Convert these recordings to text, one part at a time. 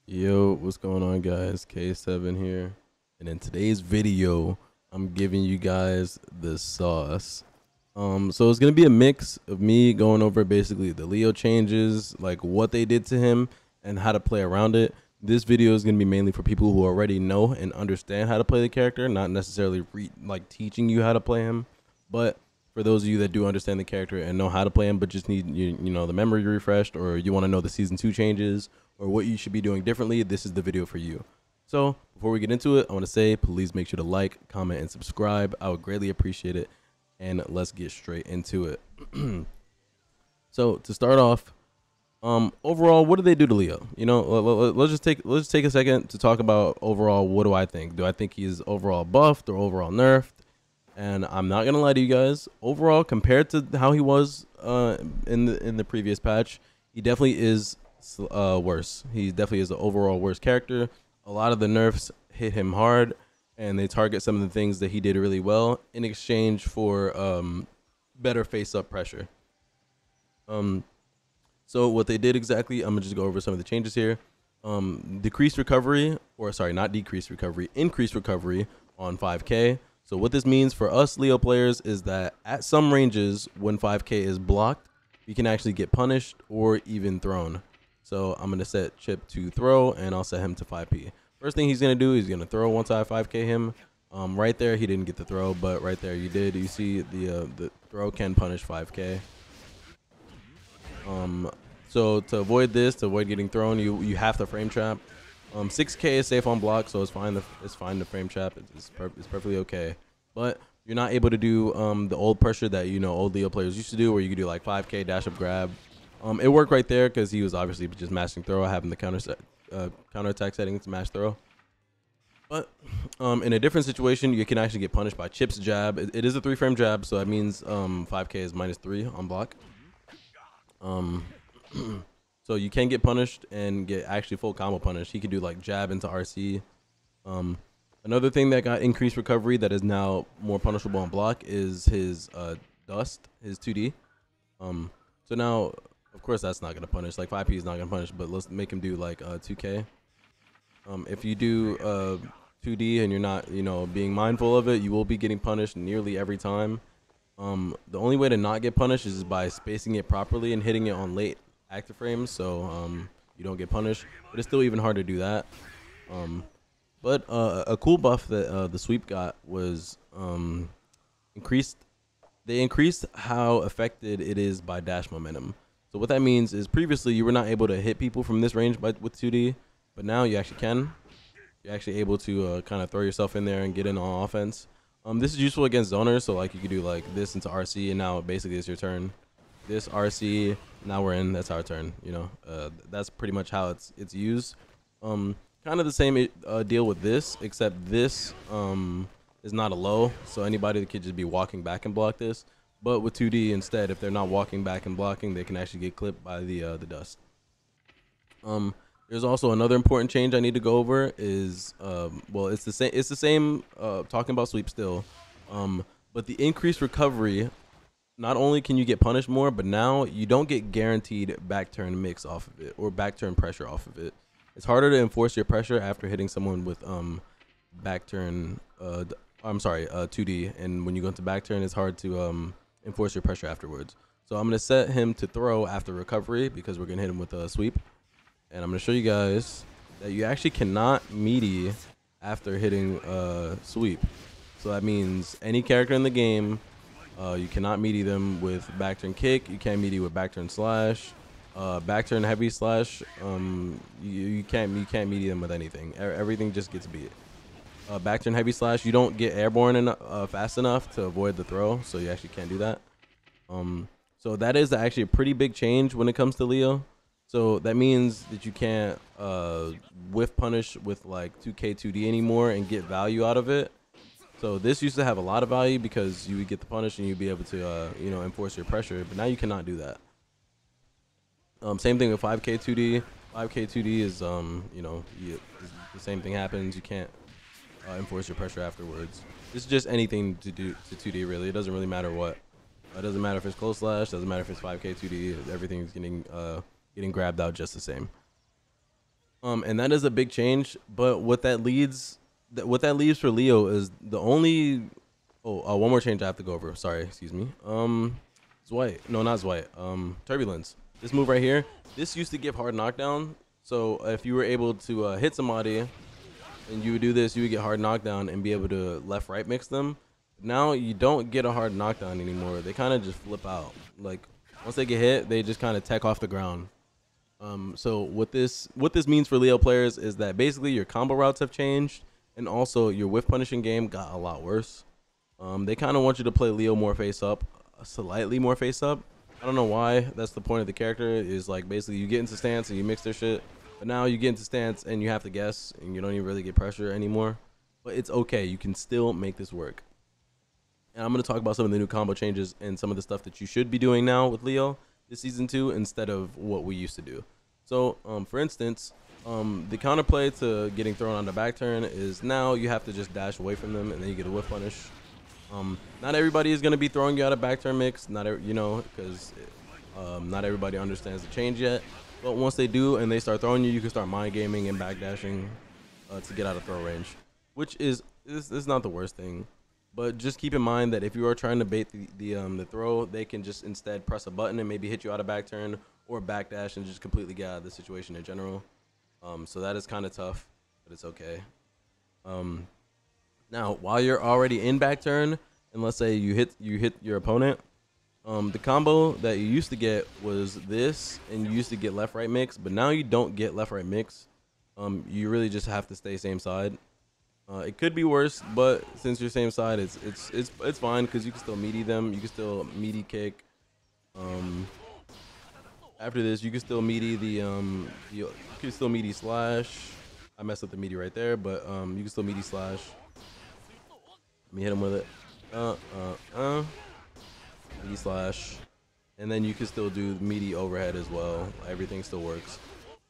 Yo, what's going on, guys? K7 here, and in today's video, I'm giving you guys the sauce. So it's gonna be a mix of me going over basically the Leo changes, like what they did to him, and how to play around it. This video is gonna be mainly for people who already know and understand how to play the character, not necessarily like teaching you how to play him, but for those of you that do understand the character and know how to play him, but just need you know the memory refreshed, or you want to know the season 2 changes or what you should be doing differently, this is the video for you. So before we get into it, I want to say please make sure to like, comment, and subscribe. I would greatly appreciate it. And let's get straight into it. So to start off, overall, what did they do to Leo? You know, let's just take a second to talk about overall. What do I think? Do I think he's overall buffed or overall nerfed? And I'm not gonna lie to you guys. Overall, compared to how he was in the previous patch, he definitely is worse. He definitely is an overall worse character. A lot of the nerfs hit him hard, and they target some of the things that he did really well in exchange for better face-up pressure. So what they did exactly, I'm gonna just go over some of the changes here. Decreased recovery, or sorry, not decreased recovery, increased recovery on 5K. So what this means for us Leo players is that at some ranges, when 5K is blocked, you can actually get punished or even thrown. So I'm gonna set Chip to throw, and I'll set him to 5P. First thing he's gonna do, he's gonna throw once I 5K him. Right there, he didn't get the throw, but right there you did. You see the throw can punish 5K. So to avoid this, to avoid getting thrown, you have to frame trap. 6K is safe on block, so it's fine. It's fine to frame trap. It's perfectly okay. But you're not able to do the old pressure that old Leo players used to do, where you could do like 5K dash up grab. It worked right there because he was obviously just mashing throw, having the counter attack setting to mash throw. But in a different situation, you can actually get punished by Chip's jab. It is a 3-frame jab, so that means 5K is -3 on block. So you can get punished and get actually full combo punished. He could do like jab into RC. Another thing that got increased recovery that is now more punishable on block is his dust, his 2D. So now, of course, that's not gonna punish. Like 5P is not gonna punish, but let's make him do like 2K. If you do 2D and you're not, being mindful of it, you will be getting punished nearly every time. The only way to not get punished is by spacing it properly and hitting it on late active frames, so you don't get punished. But it's still even hard to do that. But a cool buff that the sweep got was increased. They increased how affected it is by dash momentum. So what that means is previously you were not able to hit people from this range with 2D, but now you actually can. You're actually able to kind of throw yourself in there and get in on offense. This is useful against zoners, so like you could do like this into RC, and now basically it's your turn. This RC, now we're in. That's our turn. That's pretty much how it's used. Kind of the same deal with this, except this is not a low, so anybody that could just be walking back and block this. But with 2D instead, if they're not walking back and blocking, they can actually get clipped by the dust. There's also another important change I need to go over is well, it's the same. It's the same. Talking about sweep still, but the increased recovery. Not only can you get punished more, but now you don't get guaranteed back turn mix off of it or back turn pressure off of it. It's harder to enforce your pressure after hitting someone with back turn. I'm sorry, 2D, and when you go into back turn, it's hard to enforce your pressure afterwards. So I'm gonna set him to throw after recovery because we're gonna hit him with a sweep. And I'm going to show you guys that you actually cannot meaty after hitting sweep. So that means any character in the game, you cannot meaty them with back turn kick. You can't meaty with back turn slash, back turn heavy slash. You can't meaty them with anything. Everything just gets beat. Back turn heavy slash, you don't get airborne fast enough to avoid the throw, so you actually can't do that. So that is actually a pretty big change when it comes to Leo. So that means that you can't whiff punish with like 2K 2D anymore and get value out of it. So this used to have a lot of value because you would get the punish and you'd be able to enforce your pressure, but now you cannot do that. Same thing with 5K 2D. 5K 2D is the same thing happens. You can't enforce your pressure afterwards. This is just anything to do to 2D really. It doesn't really matter what. It doesn't matter if it's close slash. Doesn't matter if it's 5K 2D. Everything's getting grabbed out just the same. And that is a big change. But what that leaves for Leo is the only. Oh, one more change I have to go over. Sorry, excuse me. Zwite. No, not Zwite. Turbulence. This move right here. This used to give hard knockdown. So if you were able to hit somebody and you would do this, you would get hard knockdown and be able to left-right mix them. Now you don't get a hard knockdown anymore. They kind of just flip out. Like once they get hit, they just kind of tech off the ground. So what this means for Leo players is that basically your combo routes have changed, and also your whiff punishing game got a lot worse. They kind of want you to play Leo more face up, slightly more face up. I don't know why. That's the point of the character, is like basically you get into stance and you mix their shit. But now you get into stance and you have to guess and you don't even really get pressure anymore. But it's okay. You can still make this work. And I'm going to talk about some of the new combo changes and some of the stuff that you should be doing now with Leo this season 2 instead of what we used to do. So, for instance, the counterplay to getting thrown on the back turn is now you have to just dash away from them and then you get a whiff punish. Not everybody is going to be throwing you out of back turn mix, because not everybody understands the change yet. But once they do and they start throwing you, you can start mind gaming and back dashing to get out of throw range, which is not the worst thing. But just keep in mind that if you are trying to bait the throw, they can just instead press a button and maybe hit you out of back turn or backdash and just completely get out of the situation in general. So that is kind of tough, but it's okay. Now, while you're already in back turn, and let's say you hit your opponent, the combo that you used to get was this, and you used to get left-right mix, but now you don't get left-right mix. You really just have to stay same side. It could be worse, but since you're same side, it's fine because you can still meaty them. You can still meaty kick. After this, you can still meaty you can still meaty slash. I messed up the meaty right there, but you can still meaty slash. Let me hit him with it. Meaty slash, and then you can still do meaty overhead as well. Everything still works.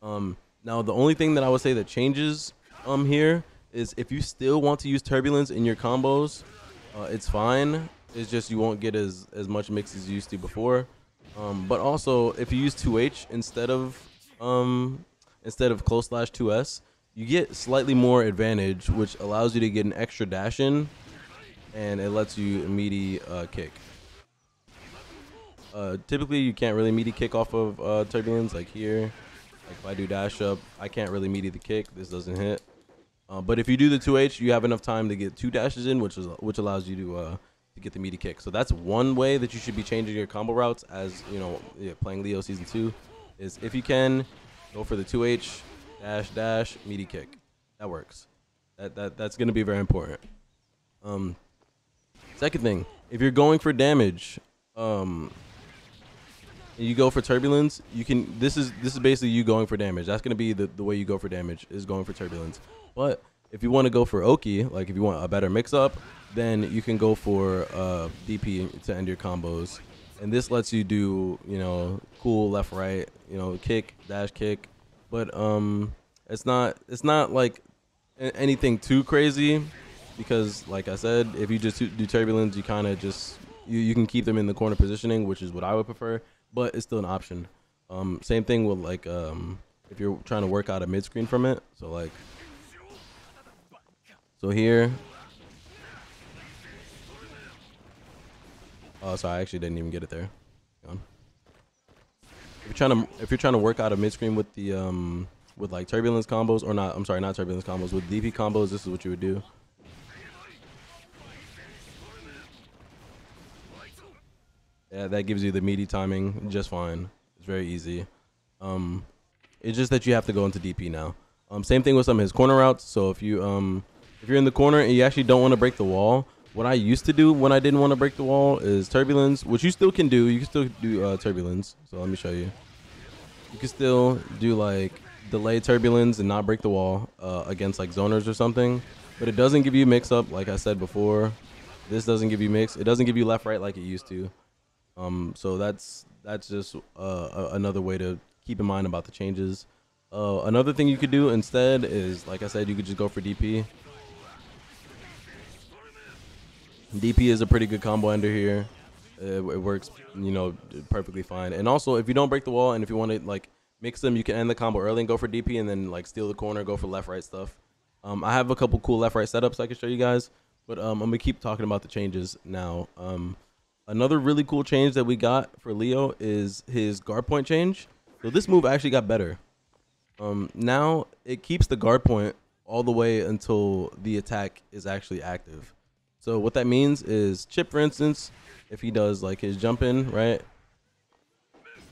Now the only thing that I would say that changes here is if you still want to use turbulence in your combos, it's fine. It's just you won't get as much mix as you used to before. But also if you use 2H instead of close slash 2S, you get slightly more advantage, which allows you to get an extra dash in, and it lets you meaty kick. Typically you can't really meaty kick off of turbulence, like here. Like if I do dash up, I can't really meaty the kick. This doesn't hit. But if you do the 2H, you have enough time to get 2 dashes in, which allows you to get the meaty kick. So that's one way that you should be changing your combo routes as playing Leo Season 2, is if you can go for the 2H dash meaty kick. That works. That's going to be very important. Second thing, if you're going for damage, and you go for turbulence, you can. This is basically you going for damage. That's going to be the way you go for damage, is going for turbulence. But if you want to go for Oki, like if you want a better mix-up, then you can go for DP to end your combos. And this lets you do, cool left-right, kick, dash kick. But it's not like anything too crazy, because like I said, if you just do turbulence, you kind of just, you can keep them in the corner positioning, which is what I would prefer, but it's still an option. Same thing with like if you're trying to work out a mid-screen from it. So here, oh, sorry, I actually didn't even get it there. Hang on. If you're trying to work out a mid screen with the with like turbulence combos, or not, I'm sorry, not turbulence combos, with DP combos, this is what you would do. Yeah, that gives you the meaty timing just fine. It's very easy. It's just that you have to go into DP now. Same thing with some of his corner routes. So if you're in the corner and you actually don't want to break the wall, what I used to do when I didn't want to break the wall is turbulence, which you still can do. You can still do turbulence. So let me show you. You can still do like delay turbulence and not break the wall against like zoners or something. But it doesn't give you mix up, like I said before. This doesn't give you mix. It doesn't give you left right like it used to. So that's just another way to keep in mind about the changes. Another thing you could do instead is, like I said, you could just go for DP. DP is a pretty good combo ender here. It works, perfectly fine. And also, if you don't break the wall and if you want to like mix them. You can end the combo early and go for DP, and then like steal the corner, go for left right stuff. I have a couple cool left right setups I can show you guys, but I'm gonna keep talking about the changes now. Another really cool change that we got for Leo is his guard point change. So this move actually got better. Now it keeps the guard point all the way until the attack is actually active. So what that means is Chip, for instance, if he does like his jump in, right?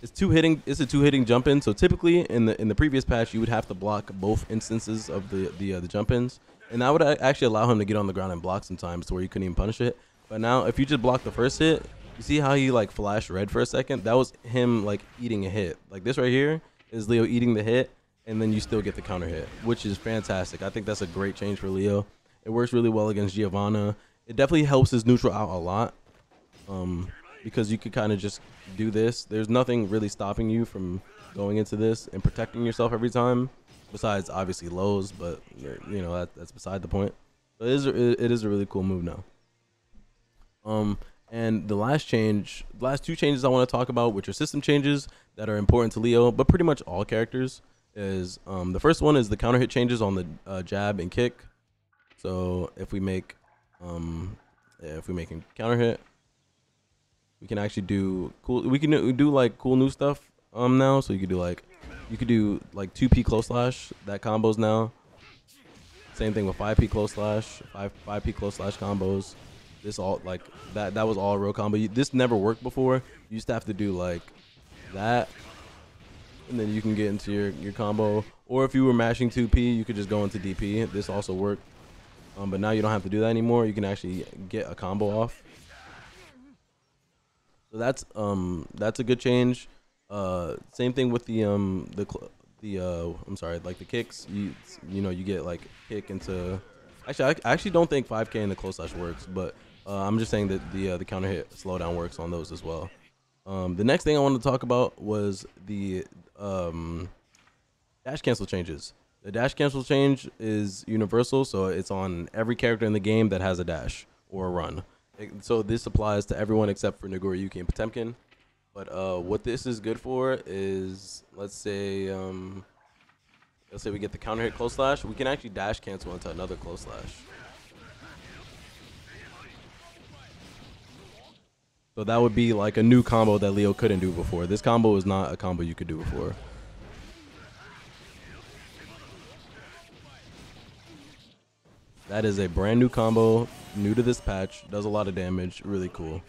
It's a two hitting jump in. So typically in the previous patch, you would have to block both instances of the jump ins, and that would actually allow him to get on the ground and block sometimes to where you couldn't even punish it. But now if you just block the first hit, you see how he like flashed red for a second? That was him like eating a hit. Like this right here is Leo eating the hit, and then you still get the counter hit, which is fantastic. I think that's a great change for Leo. It works really well against Giovanna. It definitely helps his neutral out a lot, because you could kind of just do this. There's nothing really stopping you from going into this and protecting yourself every time, besides obviously lows, but you know that's beside the point. But it is a really cool move now. And the last two changes I want to talk about, which are system changes that are important to Leo, but pretty much all characters, is the first one is the counter hit changes on the jab and kick. So if we make him counter hit, we can actually do cool. We can do like cool new stuff now. So you could do like 2P close slash. That combos now. Same thing with 5P close slash, 5P close slash combos. This all like that was all a real combo. This never worked before. You used to have to do like that, and then you can get into your combo. Or if you were mashing 2P, you could just go into DP. This also worked, but now you don't have to do that anymore. You can actually get a combo off. So that's a good change. Same thing with the I'm sorry, like the kicks. You know you get like kick into. Actually, I actually don't think 5K in the close slash works, but I'm just saying that the counter hit slowdown works on those as well. The next thing I wanted to talk about was the dash cancel changes. The dash cancel change is universal, so it's on every character in the game that has a dash or a run. So this applies to everyone except for Nagoriyuki and Potemkin. But what this is good for is, let's say we get the counter hit close slash, we can actually dash cancel into another close slash. So that would be like a new combo that Leo couldn't do before. This combo is not a combo you could do before. That is a brand new combo, new to this patch, does a lot of damage, really cool.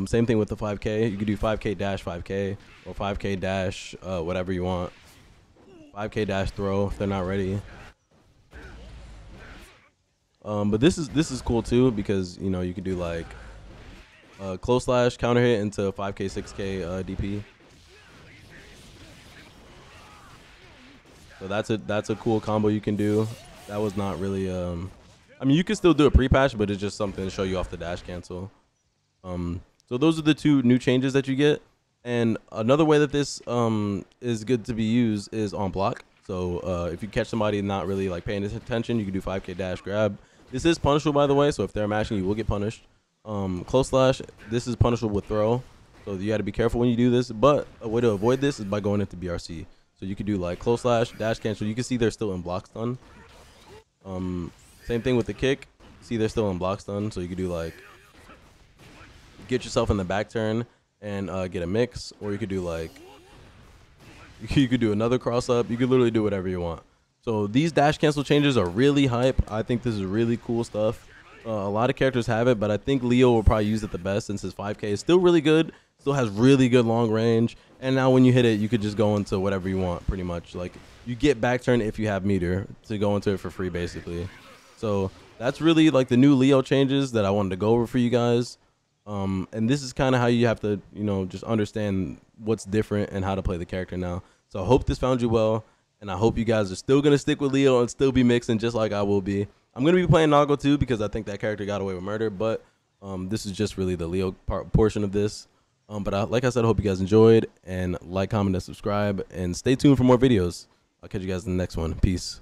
Same thing with the 5K. You could do 5K dash 5K or 5K dash whatever you want. 5K dash throw if they're not ready. But this is cool too, because you know you could do like close slash counter hit into 5K 6K DP. So that's a cool combo you can do. That was not really I mean you could still do a pre-patch, but it's just something to show you off the dash cancel. So those are the two new changes that you get. And another way that this is good to be used is on block. So if you catch somebody not really like paying attention, you can do 5K dash grab. This is punishable, by the way, so if they're mashing, you will get punished. Close slash, this is punishable with throw, so you got to be careful when you do this. But a way to avoid this is by going into BRC. So you could do like close slash, dash cancel. You can see they're still in block stun. Same thing with the kick. See they're still in block stun, so you could do like get yourself in the back turn and get a mix, or you could do like you could do another cross up. You could literally do whatever you want. So these dash cancel changes are really hype. I think this is really cool stuff. A lot of characters have it, but I think Leo will probably use it the best since his 5K is still really good, still has really good long range, and now when you hit it, you could just go into whatever you want pretty much. Like you get back turn if you have meter to go into it for free basically. So that's really like the new Leo changes that I wanted to go over for you guys. And this is kind of how you have to, you know, just understand what's different and how to play the character now. So I hope this found you well, and I hope you guys are still going to stick with Leo and still be mixing just like I will be. I'm going to be playing Nago too because I think that character got away with murder, but this is just really the Leo portion of this. But like I said, I hope you guys enjoyed, and like, comment, and subscribe, and stay tuned for more videos. I'll catch you guys in the next one. Peace.